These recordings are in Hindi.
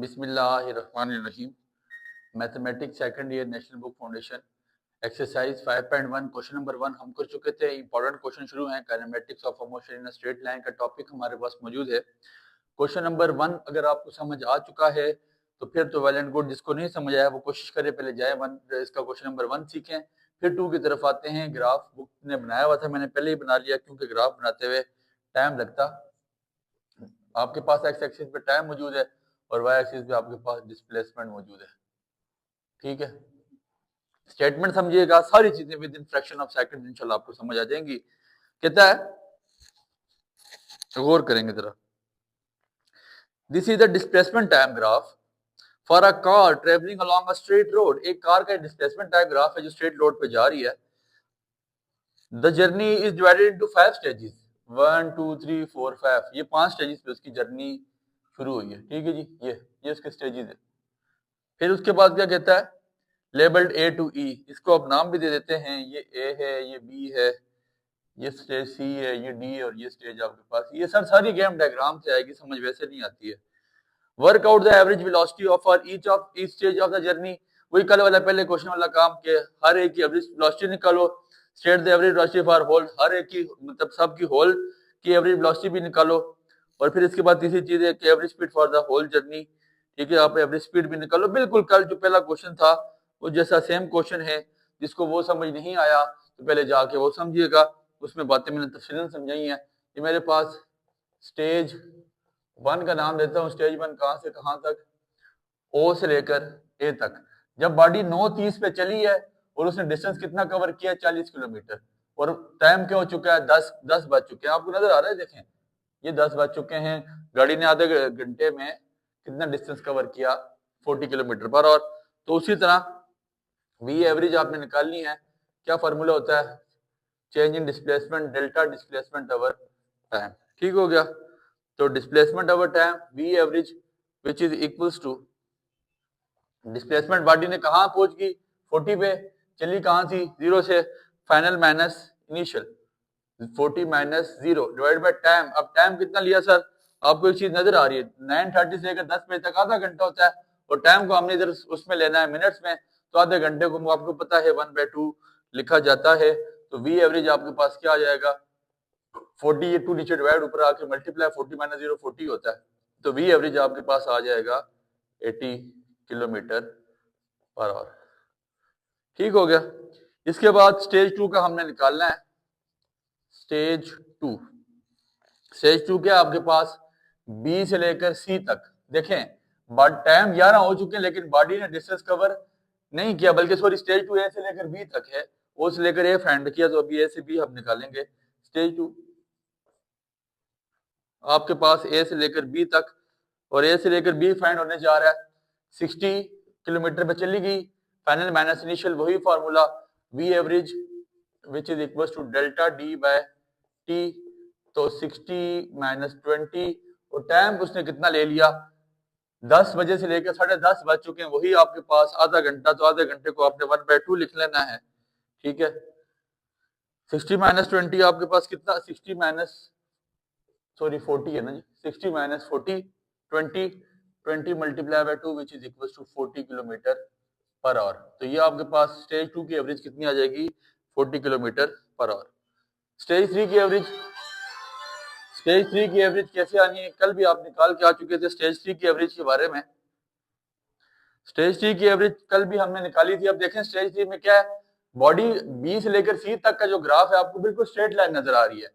बिस्मिल्लाहिर्रहमानिर्रहीम। Mathematics second year national book foundation exercise 5.1 question number 1 हम कर चुके थे। इंपॉर्टेंट क्वेश्चन शुरू हैं। Kinematics of a motion in a straight line का टॉपिक हमारे पास मौजूद है। क्वेश्चन नंबर 1 अगर आपको समझ आ चुका है तो फिर तो वेल एंड गुड। जिसको नहीं समझ आया वो कोशिश करे पहले जाए इसका क्वेश्चन नंबर 1 सीखें, फिर 2 की तरफ आते हैं। ग्राफ बुक ने बनाया हुआ था, मैंने पहले ही बना लिया क्योंकि ग्राफ बनाते हुए टाइम लगता। आपके पास एक्स एक्सिस पे टाइम मौजूद है और वाई एक्सिस पे आपके पास डिस्प्लेसमेंट मौजूद है। ठीक है, स्टेटमेंट समझिएगा, सारी चीजें with in fraction of second इंशाल्लाह आपको समझ आ जाएंगी। कहता है, गौर करेंगे जरा। This is the displacement time graph for a car travelling along a straight road. एक कार का डिस्प्लेसमेंट टाइम ग्राफ है जो स्ट्रेट रोड पे जा रही है। The journey is divided into 5 stages, 1 2 3 4 5। ये 5 स्टेजेस पे उसकी जर्नी शुरू हुई है। ठीक है जी, ये उसके स्टेजेस है। फिर उसके बाद क्या कहता है, लेबल्ड ए टू ई। इसको अब नाम भी दे देते हैं, ये ए है, ये बी है, ये स्टेज सी है, ये डी है और ये स्टेज आपके पास। ये सर सारी गेम डायग्राम से आएगी, समझ वैसे नहीं आती है। Work out the average velocity of for each stage of the journey. वही कल वाला पहले क्वेश्चन वाला काम के, हर एक की एवरेज वेलोसिटी निकालो। State the average velocity for whole, हर एक की मतलब सब की होल की एवरेज वेलोसिटी भी निकालो। और फिर इसके बाद तीसरी चीज है कि average speed for the whole journey. ठीक है, आप एवरेज स्पीड भी निकालो। बिल्कुल कल जो पहला क्वेश्चन था वो जैसा सेम क्वेश्चन है। जिसको वो समझ नहीं आया तो पहले जाके वो समझिएगा, उसमें बातें मैंने तफसीलन समझाई हैं। ये मेरे पास स्टेज 1 का नाम देता हूँ। स्टेज 1 कहाँ से कहाँ तक, ओ से लेकर ए तक। जब बॉडी 9:30 पे चली है और उसने डिस्टेंस कितना कवर किया, 40 किलोमीटर। और टाइम क्या हो चुका है, 10 बज चुके हैं। आपको नजर आ रहा है, देखें ये 10 बज चुके हैं। गाड़ी ने आधे घंटे में कितना डिस्टेंस कवर किया, 40 किलोमीटर पर आवर। तो उसी तरह वी एवरेज आपने निकालनी है। क्या फार्मूला होता है, change in displacement delta displacement over time. ठीक हो गया। तो displacement over time V average which is equals to displacement body ने कहाँ पहुंच गई, 40 पे चली, कहाँ थी 0 से, final minus initial, 40 minus 0 divide by time. अब टाइम कितना लिया सर, आपको एक चीज नजर आ रही है, 9:30 से लेकर 10 बजे तक आधा घंटा होता है और टाइम को हमने इधर उसमें लेना है मिनट्स में। तो आधे घंटे को आपको पता है 1/2 लिखा जाता है। तो वी एवरेज आपके पास क्या आ जाएगा, 40, ये 2 नीचे डिवाइड ऊपर आके मल्टीप्लाई, 40 माइनस 0 40 होता है। तो वी एवरेज आपके पास आ जाएगा 80 किलोमीटर पर आवर। ठीक हो गया। इसके बाद स्टेज 2 का हमने निकालना है। स्टेज 2, स्टेज 2 क्या आपके पास, बी से लेकर सी तक। देखें टाइम 11 हो चुके हैं लेकिन बॉडी ने डिस्टेंस कवर नहीं किया, बल्कि सॉरी स्टेज 2 ए से लेकर बी तक है, ओ से लेकर ए फाइंड किया। तो अभी ए से बी हम निकालेंगे। स्टेज 2 आपके पास ए से लेकर बी तक, और ए से लेकर बी फाइंड होने जा रहा है। 60 किलोमीटर पे चली गई, फाइनल माइनस इनिशियल, वही formula V average which is equal to delta D by T. तो 60 माइनस 20 और टाइम उसने कितना ले लिया, 10 बजे से लेकर 10:30 बज चुके हैं, वही आपके पास आधा घंटा। तो आधे घंटे को आपने 1/2 लिख लेना है। ठीक है, 60 माइनस 20 आपके पास कितना, 60 माइनस सॉरी 40 है ना जी, 60 minus 40 20 multiply by 2 which is equal to 40 kilometre per hour. तो ये आपके पास स्टेज 2 की एवरेज कितनी आ जाएगी, 40 किलोमीटर पर आवर। स्टेज 3 की एवरेज, स्टेज 3 की एवरेज कैसे आनी है, कल भी आप निकाल के आ चुके थे स्टेज 3 की एवरेज के बारे में। स्टेज 3 की एवरेज कल भी हमने निकाली थी। अब देखें स्टेज 3 में क्या है, बॉडी बी से लेकर सी तक का जो ग्राफ है आपको बिल्कुल स्ट्रेट लाइन नजर आ रही है।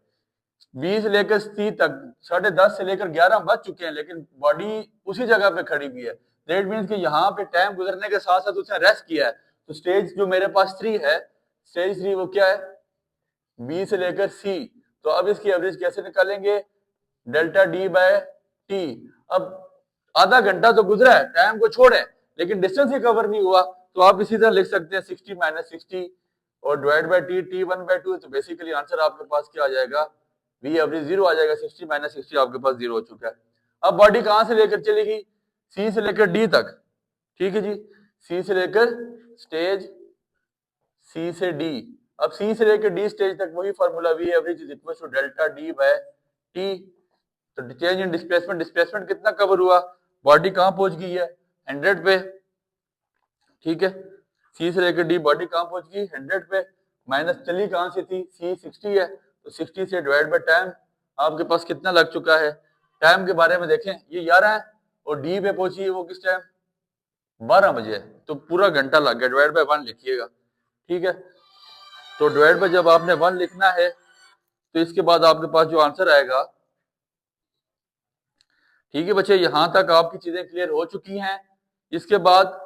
20 से लेकर 30 तक 10:30 से लेकर 11 बज चुके हैं लेकिन बॉडी उसी जगह पे खड़ी हुई है। दैट मींस कि यहाँ पे टाइम गुजरने के साथ साथ उसने रेस्ट किया है। तो स्टेज जो मेरे पास 3 है, स्टेज 3 वो क्या है, बी से लेकर सी। तो अब इसकी एवरेज कैसे निकालेंगे, डेल्टा डी बाय टी। अब आधा घंटा तो गुजरा है, टाइम को छोड़े लेकिन डिस्टेंस ही कवर नहीं हुआ। तो आप इसी तरह लिख सकते हैं 60 माइनस 60 और डिवाइड बाय टी, टी 1/2। तो बेसिकली आंसर आपके पास क्या आ जाएगा, वी एवरेज 0 आ जाएगा। 60 माइनस 60 आपके पास 0 हो चुका है। अब बॉडी कहां से लेकर चलेगी, सी से लेकर डी तक। ठीक है जी, सी से लेकर स्टेज सी से डी। अब सी से लेकर डी स्टेज तक वही formula V average is equal to delta D by T. तो चेंज इन डिस्प्लेसमेंट, डिस्प्लेसमेंट कितना कवर हुआ, बॉडी कहाँ पहुंच गई है 100 पे, ठीक है। सी से लेकर डी बॉडी कहाँ पहुंच गई 100 पे, माइनस चली कहाँ से थी, सी 60 है, तो 60 से डिवाइड बाय टाइम आपके पास कितना लग चुका है। टाइम के बारे में देखें, ये 11 है और डी पे पहुंची है वो किस टाइम 12 बजे है, तो पूरा घंटा लग गया। डिवाइड बाय 1 लिखिएगा, ठीक है। तो डिवाइड बाय जब आपने 1 लिखना है तो इसके बाद आपके पास जो आंसर आएगा, ठीक है बच्चे, यहां तक आपकी चीजें क्लियर हो चुकी हैं। इसके बाद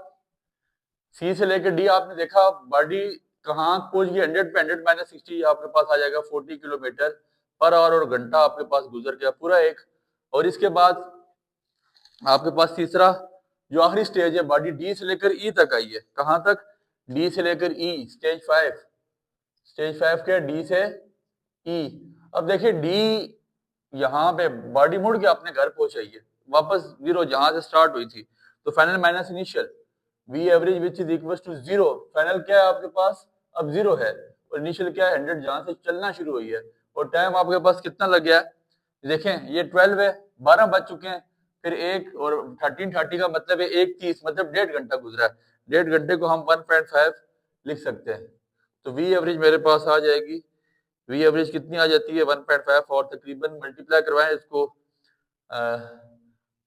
सी से लेकर डी आपने देखा बॉडी कहाँ पहुंच गई 100 पे, 100 माइनस 60 आपके पास आ जाएगा 40 किलोमीटर पर आवर, और घंटा आपके पास गुजर गया पूरा एक। और इसके बाद आपके पास तीसरा जो आखिरी स्टेज है, बॉडी डी से लेकर ई तक आई है। कहां तक, डी से लेकर ई, स्टेज 5। स्टेज 5 क्या है, डी से ई। अब देखिए डी यहाँ पे बॉडी मुड़ के अपने घर पहुंचाई है वापस जीरो जहां से स्टार्ट हुई थी, तो final minus initial V average which is equal to zero. Final क्या है आपके पास अब जीरो है, और इनिशियल क्या है 100 जहां से चलना शुरू हुई है। और टाइम आपके पास कितना लग गया है, देखें ये 12 है, 12 बज चुके हैं, फिर एक और 13:30 का मतलब है 1:30, मतलब 1.5 घंटा गुजरा है। 1.5 घंटे को हम 1.5 लिख सकते हैं। तो वी एवरेज मेरे पास आ जाएगी, वी एवरेज कितनी आ जाती है 1.5, और तकरीबन मल्टीप्लाई करवाएं इसको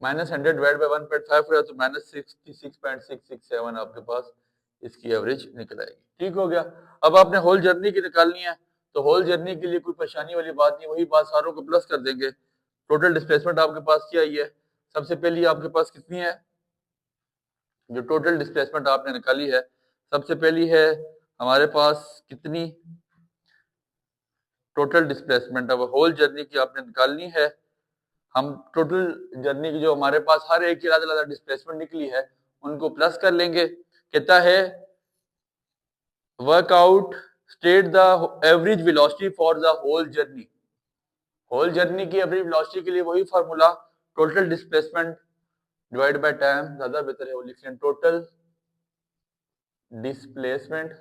-100 डिवाइड बाय 1.5 हुआ तो -66.667 आपके पास इसकी एवरेज निकल आएगी। ठीक हो गया। अब आपने होल जर्नी की निकालनी है, तो होल जर्नी के लिए कोई परेशानी वाली बात नहीं, वही बात सारों को प्लस कर देंगे। टोटल डिस्प्लेसमेंट आपके पास क्या आई है, सबसे पहली आपके पास कितनी है, जो टोटल डिस्प्लेसमेंट आपने निकाली है सबसे पहली है हमारे पास कितनी, टोटल डिस्प्लेसमेंट अब होल जर्नी की आपने निकालनी है। हम टोटल जर्नी की जो हमारे पास हर एक की अलग अलग डिस्प्लेसमेंट निकली है उनको प्लस कर लेंगे। कहता है work out state the average velocity for the whole journey. Whole journey की एवरेज वेलोसिटी के लिए वही formula, total displacement divide by time, ज्यादा बेहतर है वो लिख लें, टोटल डिस्प्लेसमेंट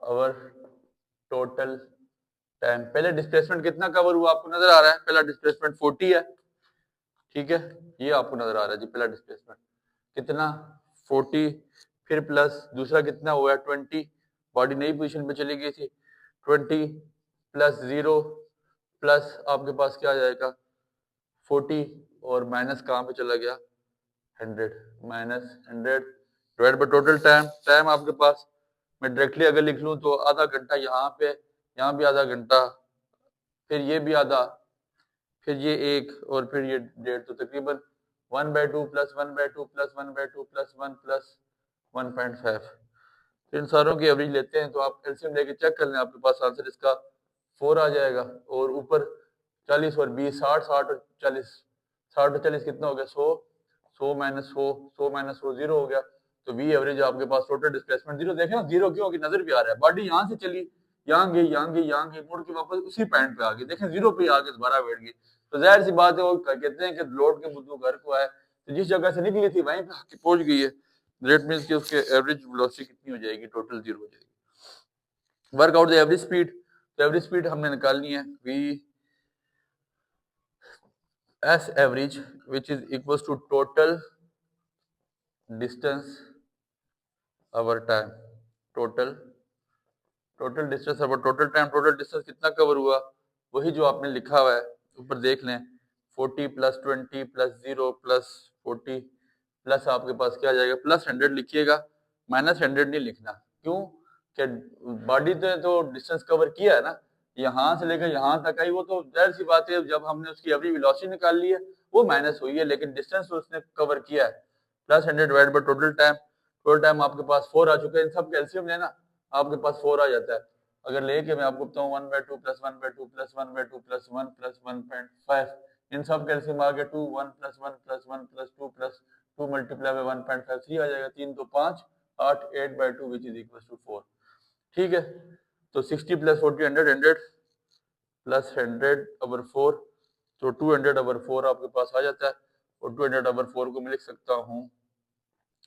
और टोटल टाइम। पहले डिस्प्लेसमेंट कितना कवर हुआ आपको नजर आ रहा है, पहला डिस्प्लेसमेंट 40 है, ठीक है, ये आपको नजर आ रहा है जी। पहला डिस्प्लेसमेंट कितना 40, फिर प्लस दूसरा कितना हुआ 20, बॉडी नई पोजीशन पे चली गई थी, 20 प्लस 0 प्लस आपके पास क्या आ जाएगा 40, और माइनस कहाँ पे चला गया 100, -100 divide by total time. Time आपके पास मैं डायरेक्टली अगर लिख लूँ तो आधा घंटा यहाँ पे, यहाँ भी आधा घंटा, फिर ये भी आधा, फिर ये एक, और फिर ये 1.5, तो तकरीबन 1/2 प्लस 1/2 प्लस 1/2 प्लस 1 प्लस 1.5। तो इन सारों की एवरेज लेते हैं, तो आप एलसीएम लेके चेक कर लें, आपके पास आंसर इसका 4 आ जाएगा। और ऊपर 40 और 20, 60, 60 और 40, 60 और 40 कितना हो गया 100, 100 माइनस 100, 100 माइनस 100 जीरो हो गया। तो वी एवरेज आपके पास टोटल डिस्प्लेसमेंट जीरो। देखें ना जीरो क्यों की नजर भी आ रहा है, बॉडी यहाँ से चली, यहाँ गई, यहाँ गई, यहाँ गई, मुड़ के वापस उसी पॉइंट पे आ गई, देखें जीरो पे आगे दोबारा बैठ गई। तो जाहिर सी बात है वो कहते हैं कि लोड के बुद्धू घर को आए, तो जिस जगह से निकली थी वहीं पे आके पहुंच गई है। दैट मींस कि उसके एवरेज वेलोसिटी कितनी हो जाएगी, टोटल जीरो हो जाएगी। Work out the average speed, तो एवरेज स्पीड हमने निकालनी है V S average which is equal to total distance over time, total distance over total time. Total distance कितना कवर हुआ, वही जो आपने लिखा हुआ है ऊपर देख लें, 40 प्लस 20 प्लस 0 प्लस 40 प्लस आपके पास क्या आ जाएगा प्लस 100 लिखिएगा, माइनस 100 नहीं लिखना। क्यों, क्या बॉडी ने तो डिस्टेंस कवर किया है ना, यहाँ से लेकर यहाँ तक आई, वो तो जाहिर सी बात है जब हमने उसकी एवरेज वेलोसिटी निकाल ली है वो माइनस हुई है, लेकिन डिस्टेंस तो उसने कवर किया है। Plus 100 divide by total time, total time आपके पास 4 आ चुका है, इन सब कैल्शियम लेना आपके पास 4 आ जाता है। अगर लेके मैं आपको बताऊं 1/2 प्लस 1/2 प्लस 1/2 प्लस 1 प्लस 1.5, इन सब कैल्शियम आ गया 2, 1 plus 1 plus 1 plus 2 plus 2 multiply by 1.5, 3 आ जाएगा, 3 तो 5, 8, 8/2 विच इज इक्वल टू 4। ठीक है, तो 60 प्लस 40 100, 100 प्लस 100 ओवर 4, तो 200 ओवर 4 आपके पास आ जाता है, और 200 ओवर 4 को मैं लिख सकता हूँ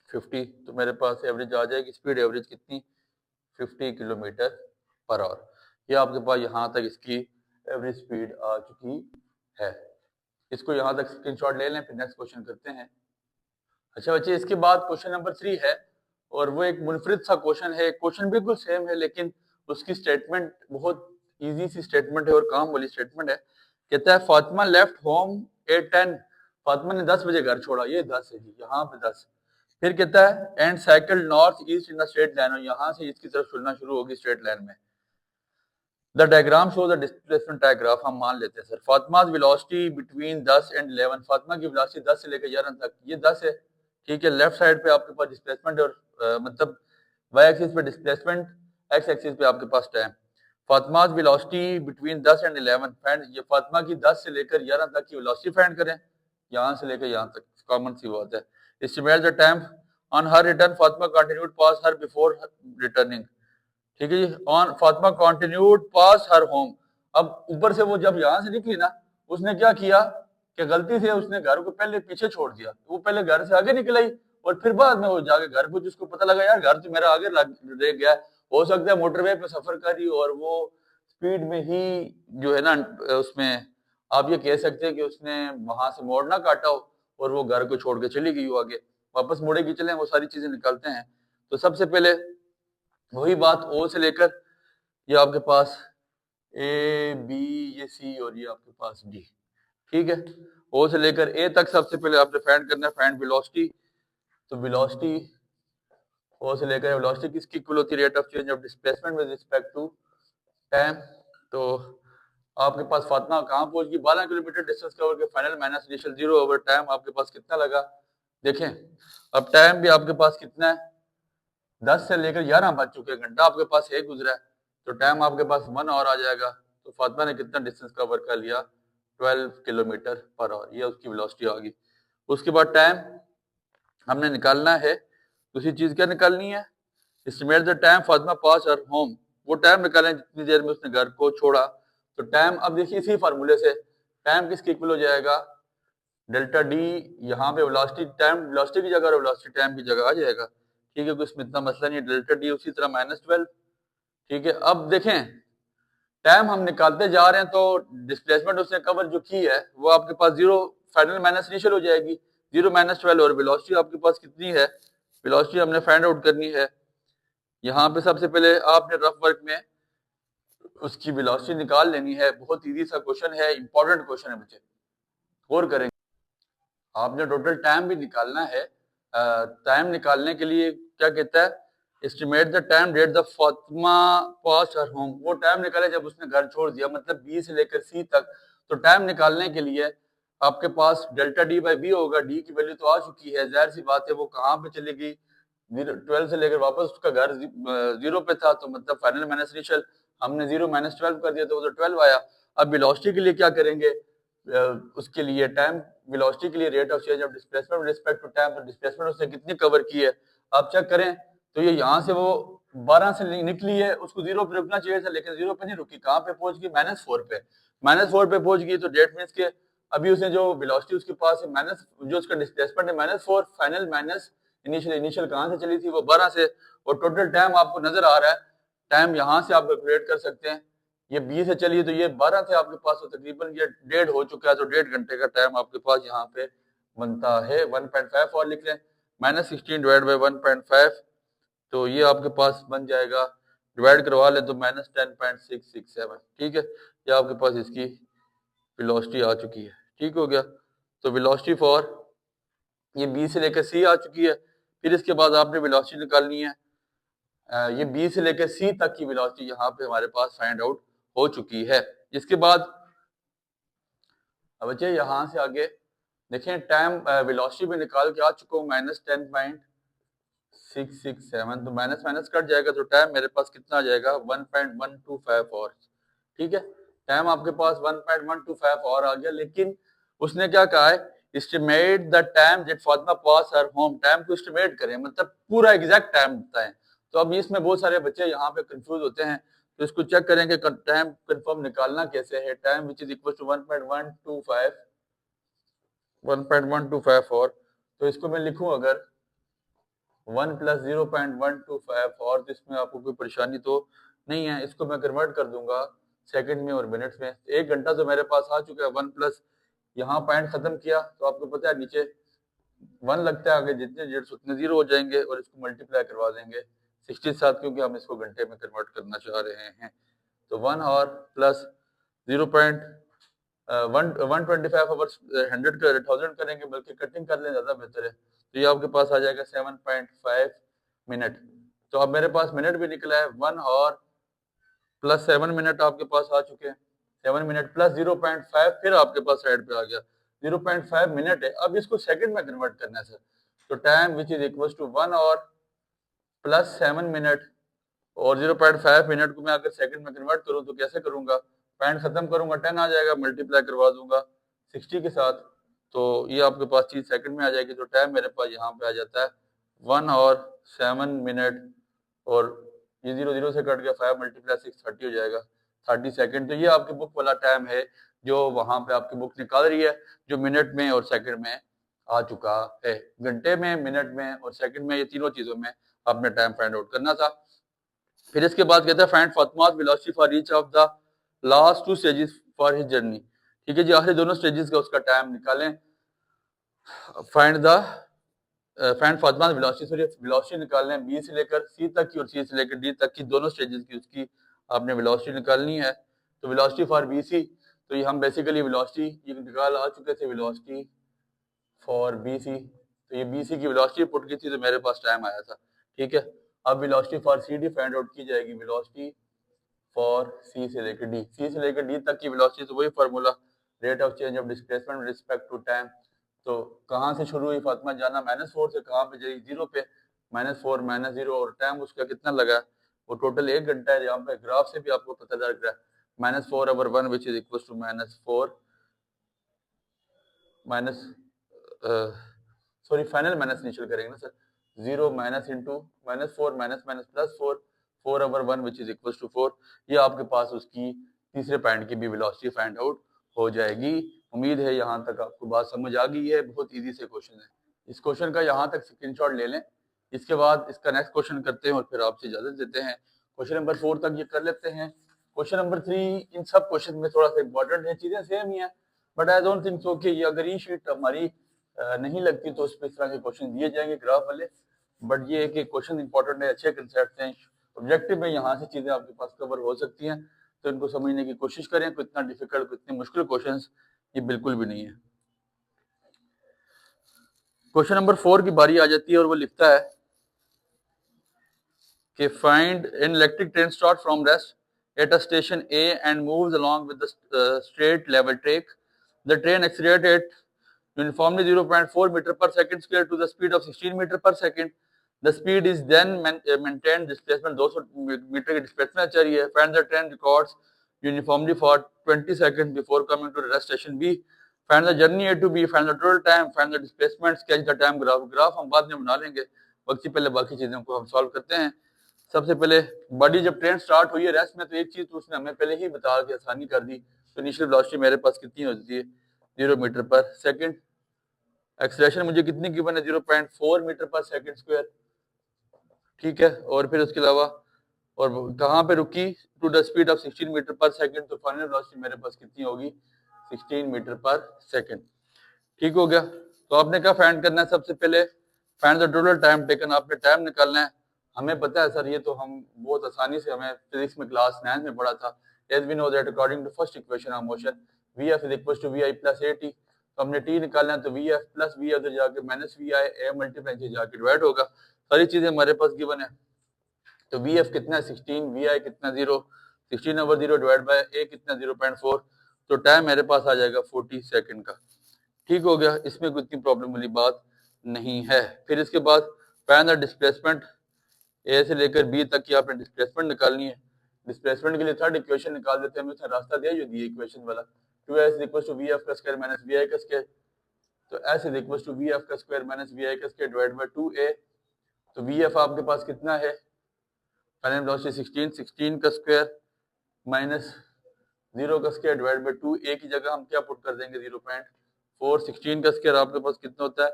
50, तो मेरे पास एवरेज आ जाएगी, स्पीड एवरेज कितनी 50 किलोमीटर पर आवर। ये आपके पास यहाँ तक इसकी एवरेज स्पीड आ चुकी है। इसको यहाँ तक स्क्रीनशॉट ले लें, फिर नेक्स्ट क्वेश्चन करते हैं। अच्छा बच्चे, इसके बाद क्वेश्चन नंबर 3 है और वो एक मुनफरिद सा क्वेश्चन है। क्वेश्चन बिल्कुल सेम है लेकिन उसकी स्टेटमेंट बहुत इजी सी स्टेटमेंट है और काम वाली स्टेटमेंट है। कहता है Fatima left home at 10, Fatima ने 10 बजे घर छोड़ा, ये 10 है जी, यहाँ पे 10। फिर कहता है and cycle north east in the straight line, और यहाँ से इसकी तरफ चलना शुरू होगी स्ट्रेट लाइन में। The diagram show the displacement diagraph, हम मान लेते हैं sir. Fatima's velocity between 10 and 11, Fatima की वेलोसिटी 10 से लेकर 11 तक, ये 10 है, ठीक है। लेफ्ट साइड पे आपके पास डिस्प्लेसमेंट और मतलब वाई एक्सिस पे डिस्प्लेसमेंट, एक्स एक्सिस पे आपके पास time. Fatima's velocity between 10 and 11 find, ये फातिमा की 10 से लेकर 11 तक की वेलोसिटी फाइंड करें, यहाँ से लेकर यहाँ तक, कॉमन सी बात है। Estimate the time on her return, Fatima continued past her before returning, ठीक है जी। On Fatima continued past her home, अब ऊपर से वो जब यहाँ से निकली ना, उसने क्या किया कि गलती से उसने घर को पहले पीछे छोड़ दिया, वो पहले घर से आगे निकल आई और फिर बाद में वो जाके घर को, जिसको पता लगा यार घर तो मेरा आगे रह गया, हो सकता है मोटरवे पे सफर करी और वो स्पीड में ही जो है ना उसमें आप ये कह सकते हैं कि उसने वहां से मोड़ ना काटा हो और वो घर को छोड़ के चली गई हो आगे, वापस मुड़ेगी। चले वो सारी चीजें निकालते हैं। तो सबसे पहले वही बात, ओ से लेकर ये आपके पास ए बी, ये सी और ये आपके पास डी, ठीक है। ओ से लेकर ए तक सबसे पहले आपने फाइंड करना है, फाइंड वेलोसिटी। तो वेलोसिटी ओ से लेकर वेलोसिटी किसकी इक्वल होती है, rate of change of displacement with respect to time. तो आपके पास फातिमा कहाँ पहुंच गई, 12 किलोमीटर डिस्टेंस कवर के final minus initial 0 over time आपके पास कितना लगा। देखें अब टाइम भी आपके पास कितना है, 10 से लेकर 11 बज चुके हैं, घंटा आपके पास एक गुजरा है, तो टाइम आपके पास 1 और आ जाएगा। तो फातिमा ने कितना डिस्टेंस कवर कर लिया, 12 किलोमीटर पर आवर, ये उसकी वेलोसिटी आ गई। उसके बाद टाइम हमने निकालना है, दूसरी चीज क्या निकालनी है, estimate the time Fatima pass her home, वो टाइम निकालें जितनी देर में उसने घर को छोड़ा। तो टाइम अब देखिए इसी फार्मूले से टाइम किसके इक्वल हो जाएगा, डेल्टा डी, यहाँ पे वेलोसिटी टाइम वेलोसिटी की जगह और वेलोसिटी टाइम की जगह आ जाएगा, ठीक है। कोई इसमें इतना मसला नहीं है। डेल्टा डी उसी तरह -12, ठीक है। अब देखें टाइम हम निकालते जा रहे हैं तो डिस्प्लेसमेंट उसने कवर जो की है वो आपके पास 0 फाइनल माइनस इनिशियल हो जाएगी, 0 -12, और वेलोसिटी आपके पास कितनी है, वेलोसिटी हमने फाइंड आउट करनी है। यहाँ पे सबसे पहले आपने रफ वर्क में उसकी वेलोसिटी निकाल लेनी है, बहुत इजी सा क्वेश्चन है, इंपॉर्टेंट क्वेश्चन है बच्चे, गौर करेंगे। आपने टोटल टाइम भी निकालना है। टाइम निकालने के लिए क्या कहता है, estimate the time that the Fatima pass her home, वो टाइम निकाले जब उसने घर छोड़ दिया, मतलब बी से लेकर सी तक। तो टाइम निकालने के लिए आपके पास डेल्टा डी बाई बी होगा, डी की वैल्यू तो आ चुकी है, जाहिर सी बात है वो कहाँ पे चली गई, 12 से लेकर वापस उसका घर 0 पे था, तो मतलब फाइनल माइनस इनिशियल हमने 0 -12 कर दिया तो वो तो 12 आया। अब वेलोसिटी के लिए क्या करेंगे, उसके लिए टाइम वेलोसिटी के लिए rate of change of displacement with respect to time, तो डिस्प्लेसमेंट उसने कितनी कवर की है आप चेक करें। तो ये यहाँ से वो 12 से निकली है, उसको 0 पे रुकना चाहिए था लेकिन 0 पे नहीं रुकी, कहाँ पे पहुंच गई, -4 पे, -4 पे पहुंच गई। तो डेट मीन्स के अभी उसने जो वेलोसिटी उसके पास है माइनस, जो उसका डिस्प्लेसमेंट है -4, फाइनल माइनस इनिशियल कहाँ से चली थी, वो 12 से। और टोटल टाइम आपको नजर आ रहा है, टाइम यहाँ से आप कैलकुलेट कर सकते हैं, ये 20 से चलिए तो ये 12 थे आपके पास, तो तकरीबन ये 1.5 हो चुका है, तो 1.5 घंटे का टाइम आपके पास यहाँ पे बनता है। 1.5 और लिख लें, -16 डिवाइड बाई 1.5, तो ये आपके पास बन जाएगा, डिवाइड करवा लें तो -10.667, ठीक है। ये आपके पास इसकी वेलोसिटी आ चुकी है, ठीक हो गया। तो वेलोसिटी फॉर ये बी से लेकर सी आ चुकी है। फिर इसके बाद आपने वेलोसिटी निकालनी है, ये बी से लेकर सी तक की वेलोसिटी यहाँ पे हमारे पास फाइंड आउट हो चुकी है। इसके बाद अब बच्चे यहाँ से आगे देखें, टाइम वेलोसिटी में निकाल के आ चुका हूँ -10.667, तो माइनस माइनस कट जाएगा तो टाइम मेरे पास कितना आ जाएगा, 1.125 और, ठीक है। टाइम आपके पास 1.125 और आ गया, लेकिन उसने क्या कहा है, estimate the time that Fatima pass her home, time को एस्टिमेट करें, मतलब पूरा एग्जैक्ट टाइम बताएं। तो अब इसमें बहुत सारे बच्चे यहाँ पे कंफ्यूज होते हैं, तो इसको चेक करें कि टाइम कंफर्म निकालना कैसे है। Time which is equal to 1.125 और, तो इसको मैं लिखूं अगर 1 + 0.125 और, तो इसमें आपको कोई परेशानी तो नहीं है। इसको मैं कन्वर्ट कर दूंगा सेकंड में और मिनट्स में। 1 घंटा तो मेरे पास आ चुका है, 1 + यहाँ पॉइंट खत्म किया तो आपको पता है नीचे 1 लगता है, आगे जितने जेट्स उतने 0 हो जाएंगे और इसको मल्टीप्लाई करवा देंगे 60 के साथ, क्योंकि हम इसको घंटे में कन्वर्ट करना चाह रहे हैं। तो 1 आवर प्लस 125 आवर्स 100 का 1000 करेंगे, बल्कि कटिंग कर लें ज़्यादा बेहतर है। तो ये आपके पास आ जाएगा 7.5 मिनट। तो अब मेरे पास मिनट भी निकला है, 1 आवर प्लस 7 मिनट आपके पास आ चुके हैं। 7 मिनट प्लस 0.5 फिर आपके पास साइड पे आ गया, 0.5 मिनट है। अब इसको सेकंड में कन्वर्ट करना है सर। तो time which is equal to 1 hour plus 7 minute, और 0.5 मिनट को मैं अगर सेकंड में कन्वर्ट करूं तो कैसे करूंगा, पॉइंट खत्म करूंगा 10 आ जाएगा, मल्टीप्लाई करवा दूंगा 60 के साथ, तो ये आपके पास चीज सेकंड में आ जाएगी। तो टाइम मेरे पास यहाँ पे आ जाता है 1 आवर 7 मिनट, और ये 0 0 से कट गया, 5 मल्टीप्लाई 6 30 हो जाएगा, 30 सेकंड। तो ये आपके बुक वाला टाइम है जो वहां पे आपकी बुक निकाल रही है, जो मिनट में और सेकंड में आ चुका है। घंटे में, मिनट में और सेकंड में, ये तीनों चीजों में आपने टाइम फाइंड आउट करना था। फिर इसके बाद कहता है find Fatima's velocity for each of the last 2 stages for his journey. ठीक है जी, आखिरी दोनों स्टेजेस का उसका टाइम निकालें। फाइंड फातिमा's वेलोसिटी निकालना है बी से लेकर सी तक की और सी से लेकर डी तक की, दोनों स्टेजेस की उसकी आपने वेलोसिटी निकालनी है। तो वेलोसिटी फॉर बी सी, तो ये हम बेसिकली वेलोसिटी ये निकाल आ चुके थे, वेलोसिटी फॉर बी सी। तो ये बी सी की वेलोसिटी पुट की थी, तो मेरे पास टाइम आया था। ठीक है, अब velocity for C D find out की जाएगी, वेलोसिटी फॉर सी से लेकर डी, सी से लेकर डी तक की वेलोसिटी, तो वही formula, rate of change of displacement with respect to time. तो कहाँ से शुरू हुई फातिमा जाना, -4 से, कहाँ पे जाएगी 0 पे, -4 -0, और टाइम उसका कितना लगा, वो टोटल 1 घंटा है। यहाँ पे ग्राफ से भी आपको पता लग रहा है, -4 over 1 which is equal to -4 minus sorry final minus initial करेंगे ना sir, 0 minus into -4 minus minus plus 4 4 over 1 which is equal to 4। ये आपके पास उसकी तीसरे पॉइंट की भी वेलोसिटी फाइंड आउट हो जाएगी। उम्मीद है यहाँ तक आपको बात समझ आ गई है, बहुत इजी से क्वेश्चन है। इस क्वेश्चन का यहाँ तक स्क्रीनशॉट ले लें, इसके बाद इसका नेक्स्ट क्वेश्चन करते हैं और फिर आपसे इजाजत देते हैं। क्वेश्चन नंबर 4 तक ये कर लेते हैं। क्वेश्चन नंबर 3, इन सब क्वेश्चन में थोड़ा सा इंपॉर्टेंट है, चीजें सेम ही है, but I don't think so कि ये अगर ये शीट हमारी नहीं लगती तो उस पर इस तरह के क्वेश्चन दिए जाएंगे ग्राफ वाले। बट ये है कि क्वेश्चन इंपॉर्टेंट है, अच्छे कंसेप्ट हैं, ऑब्जेक्टिव में यहाँ से चीजें आपके पास कवर हो सकती हैं, तो इनको समझने की कोशिश करें। कितना डिफिकल्ट, कितने मुश्किल क्वेश्चंस ये बिल्कुल भी नहीं है। क्वेश्चन नंबर 4 की बारी आ जाती है और वो लिखता है कि find an electric train start from rest at a station A and moves along with the straight level track. The train accelerates at uniformly 0.4 meter per second square to the speed of 16 meter per second. The speed is then maintained displacement 200 meter की displacement चाहिए। Find the train records uniformly for 20 seconds before coming to the rest station B. Find the journey A to B. Find the total time. Find the displacement. Sketch the time graph. Graph हम बाद में बना लेंगे, वक्त से पहले बाकी चीजों को हम सॉल्व करते हैं। सबसे पहले बॉडी जब ट्रेन स्टार्ट हुई है रेस्ट में, तो एक चीज तो उसने हमें पहले ही बता के आसानी कर दी। तो इनिशियल वेलोसिटी मेरे पास कितनी होती है, 0 मीटर पर सेकंड। एक्सेलरेशन मुझे कितनी गिवन है, 0.4 मीटर पर सेकंड स्क्वायर। ठीक है, और फिर उसके अलावा और कहाँ पे रुकी, to the speed of 16 metre per second. तो फाइनल वेलोसिटी मेरे पास कितनी होगी, 16 मीटर पर सेकंड। ठीक हो गया। तो आपने क्या फाइंड करना है, सबसे पहले find the total time taken, आपने टाइम निकालना है। हमें पता है सर, ये तो हम बहुत आसानी से, हमें फिजिक्स में क्लास 9 में पढ़ा था। As we know that according to first equation of motion vf is equal to vi plus at। तो हमने t निकालना है, तो vf प्लस vi उधर जाके माइनस vi a मल्टीप्लाई से जाके डिवाइड होगा। सारी चीजें हमारे पास गिवन है। तो vf कितना है 16, vi कितना 0, 16 over 0 डिवाइड बाय a कितना 0.4। तो टाइम मेरे पास आ जाएगा 40 सेकंड का। ठीक हो गया, इसमें कोई इतनी प्रॉब्लम वाली बात नहीं है। फिर इसके बाद फाइंड द डिस्प्लेसमेंट, ए से लेकर बी तक की आपने डिस्प्लेसमेंट निकालनी है। डिस्प्लेसमेंट के लिए थर्ड इक्वेशन निकाल देते हैं, हमें उसने रास्ता दिया जो दिया इक्वेशन वाला, 2s is equal to vf का स्क्वायर माइनस vi का स्क्वायर। तो s is equal to vf का स्क्वायर माइनस vi का स्क्वायर डिवाइड बाय 2a। तो vf आपके पास कितना है, फाइनल वेलोसिटी 16 का स्क्वायर माइनस 0 का स्क्वायर डिवाइड बाय 2a की जगह हम क्या पुट कर देंगे 0.4। 16 का स्क्वायर आपके पास कितना होता है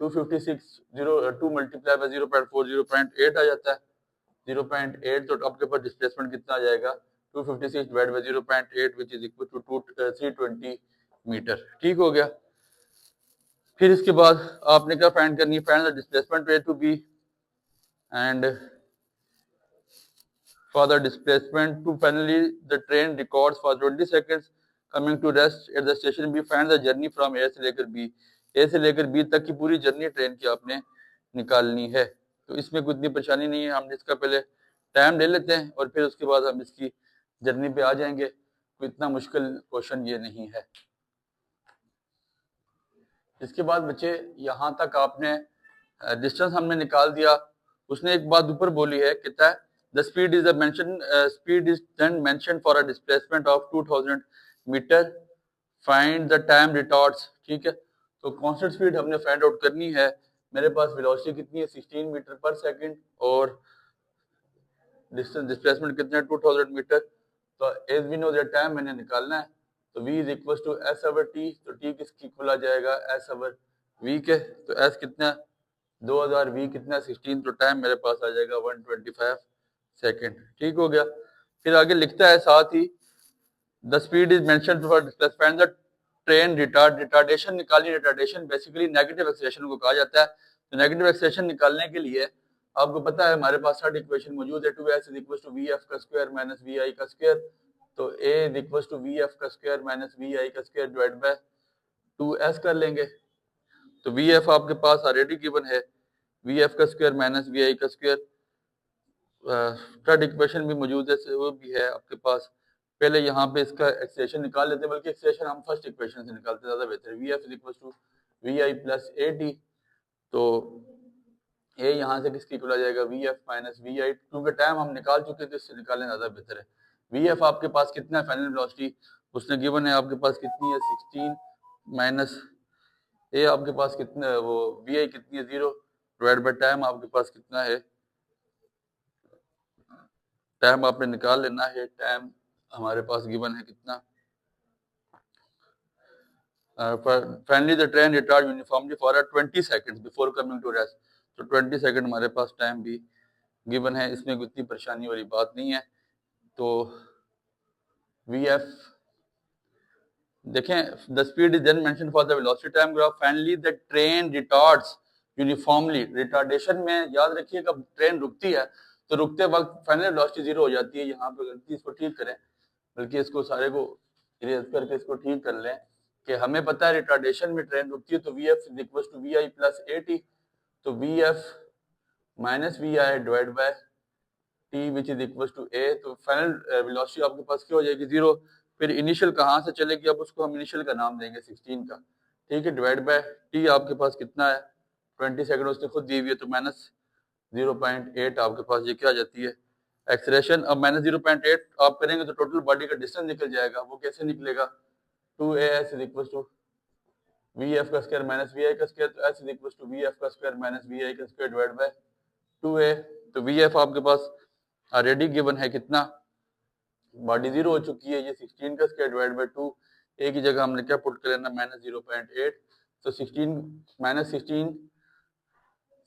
256, 2 मल्टीप्लाई बाय 0.4 0.8 आ जाता है। 0.8, तो आपके पास डिस्प्लेसमेंट कितना आ जाएगा 256 divide by 0.8 which is equal to 320 metre. ठीक हो गया। फिर इसके बाद आपने क्या फाइंड करनी है, find the displacement A to B and for the displacement to finally the train records for 20 seconds coming to rest at the station B, find the journey from A से लेकर B, A से लेकर B तक की पूरी जर्नी ट्रेन की आपने निकालनी है। तो इसमें कोई इतनी परेशानी नहीं है, हम इसका पहले टाइम ले लेते हैं और फिर उसके बाद हम इसकी जर्नी पे आ जाएंगे। कोई इतना मुश्किल क्वेश्चन ये नहीं है। इसके बाद बच्चे यहाँ तक आपने डिस्टेंस हमने निकाल दिया। उसने एक बात ऊपर बोली है, कहता है the speed is then mentioned for a displacement of 2000 metre, find the time retards। ठीक है, तो कांस्टेंट स्पीड हमने फाइंड आउट करनी है। मेरे पास वेलोसिटी कितनी है 16 मीटर पर सेकंड और डिस्टेंस डिस्प्लेसमेंट कितना है 2000 मीटर। तो as we know that time मैंने निकालना है, तो v is equal to s over t, तो t किसकी इक्वल आ जाएगा s ओवर v के, तो s कितना 2000, v कितना 16, तो टाइम मेरे पास आ जाएगा 125 सेकेंड। ठीक हो गया। फिर आगे लिखता है साथ ही the speed is mentioned for displacement the train retardation निकाली। रिटार्डेशन बेसिकली नेगेटिव एक्सेलरेशन को कहा जाता है। तो नेगेटिव एक्सेलरेशन निकालने के लिए आपको पता है हमारे पास थर्ड इक्वेशन मौजूद है, 2s is equal to vf का स्क्वायर माइनस vi का स्क्वायर। तो a is equal to vf का स्क्वायर माइनस vi का स्क्वायर डिवाइड बाय 2s कर लेंगे। तो vf आपके पास ऑलरेडी गिवन है, vf का स्क्वायर माइनस vi का स्क्वायर। थर्ड इक्वेशन भी मौजूद है, वो भी है आपके पास। पहले यहाँ पे इसका एक्सप्रेशन निकाल लेते हैं, बल्कि एक्सप्रेशन हम फर्स्ट इक्वेशन से निकालते ज़्यादा बेहतर है। vf is equal to vi plus at, तो a यहाँ से किसकी इक्वल आ जाएगा vf माइनस vi, क्योंकि टाइम हम निकाल चुके थे, इससे निकालने ज़्यादा बेहतर है। vf आपके पास कितना है फाइनल वेलोसिटी, उसने गिवन है आपके पास कितनी है 16 माइनस a आपके पास कितना है, वो vi कितनी है 0 डिवाइड बाय टाइम आपके पास कितना है, टाइम आपने निकाल लेना है। टाइम हमारे पास गिवन है कितना, finally the train retard uniformly for 20 seconds before coming to rest. तो 20 सेकंड हमारे पास टाइम भी गिवन है, इसमें कोई इतनी परेशानी वाली बात नहीं है। तो vf देखें, the speed is then mention for the velocity time graph, finally the train retards uniformly. Retardation में याद रखिएगा ट्रेन रुकती है तो रुकते वक्त फाइनल वेलोसिटी 0 हो जाती है। यहाँ पे गलती, इसको ठीक करें, बल्कि इसको सारे को इरेज करके इसको ठीक कर लें कि हमें पता है रिटार्डेशन में ट्रेन रुकती है तो vf is equal to vi plus at, तो vf minus vi divide by t which is equal to a। तो फाइनल वेलोसिटी आपके पास क्या हो जाएगी 0। फिर इनिशियल कहाँ से चलेगी, अब उसको हम इनिशियल का नाम देंगे 16 का, ठीक है, डिवाइड बाय t आपके पास कितना है 20 सेकंड उसने खुद दी हुई है, तो माइनस 0.8 आपके पास ये क्या आ जाती है एक्सेलरेशन। अब माइनस 0.8 आप करेंगे तो टोटल बॉडी का डिस्टेंस निकल जाएगा। वो कैसे निकलेगा, 2as is equal to vf का स्क्वायर माइनस vi का स्क्वायर, तो s is equal to vf का स्क्वायर माइनस vi का स्क्वायर डिवाइड बाय 2a। तो vf आपके पास ऑलरेडी गिवन है कितना, बॉडी 0 हो चुकी है, ये 16 का स्क्वायर डिवाइड बाय 2, a की जगह हमने क्या पुट कर लेना माइनस 0.8। तो 16 माइनस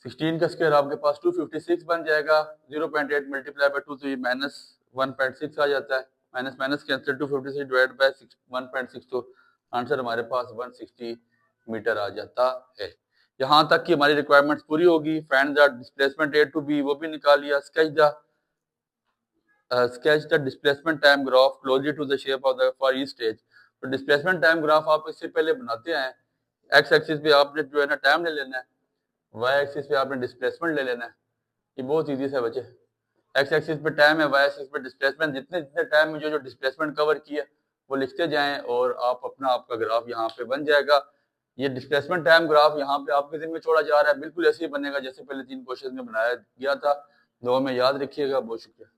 16 का स्क्वायर आपके पास 256 बन जाएगा, 0.8 मल्टीप्लाई बाय 2 तो ये माइनस 1.6 आ जाता है, minus minus cancel 256 divide bye 1.6, तो आंसर हमारे पास 160 मीटर आ जाता है। यहाँ तक कि हमारी रिक्वायरमेंट्स पूरी होगी। Find the displacement A to B, वो भी निकाल लिया। Sketch the displacement time graph closely to the shape of the for each stage. तो डिस्प्लेसमेंट टाइम ग्राफ आप इससे पहले बनाते हैं, एक्स एक्सिस पे आपने जो है ना टाइम ले लेना है, वाई एक्सिस पे आपने डिस्प्लेसमेंट ले लेना है। ये बहुत इजी से बचे, एक्स एक्सिस पे टाइम है, वाई एक्सिस पे डिस्प्लेसमेंट, जितने जितने टाइम में जो जो डिस्प्लेसमेंट कवर किया वो लिखते जाएं और आप अपना आपका ग्राफ यहाँ पे बन जाएगा। ये डिस्प्लेसमेंट टाइम ग्राफ यहाँ पे आपके दिन में छोड़ा जा रहा है, बिल्कुल ऐसे ही बनेगा जैसे पहले 3 क्वेश्चन में बनाया गया था। दुआ में याद रखिएगा। बहुत शुक्रिया।